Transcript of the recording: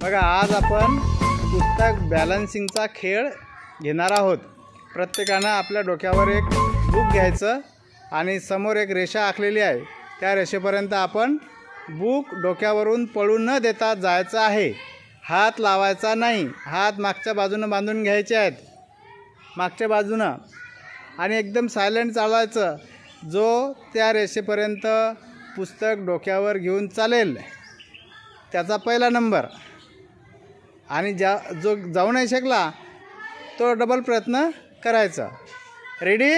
बघा, आज आपण पुस्तक बॅलन्सिंगचा खेळ घेणार आहोत। प्रत्येकानं आपल्या डोक्यावर एक बुक घ्यायचं आणि समोर एक रेषा आखलेली आहे। त्या रेषेपर्यंत आपण बुक डोक्यावरून पळू न देता जायचं आहे। हात लावायचा नाही, हात मागच्या बाजूनं बांधून घ्यायचे आहेत, मागच्या बाजूनं, आणि एकदम सायलेंट चालवायचं। जो त्या रेषेपर्यंत पुस्तक डोक्यावर घेऊन चालेल त्याचा पहिला नंबर, आणि जो जाऊ नाही शकला तो डबल प्रयत्न करायचा। रेडी?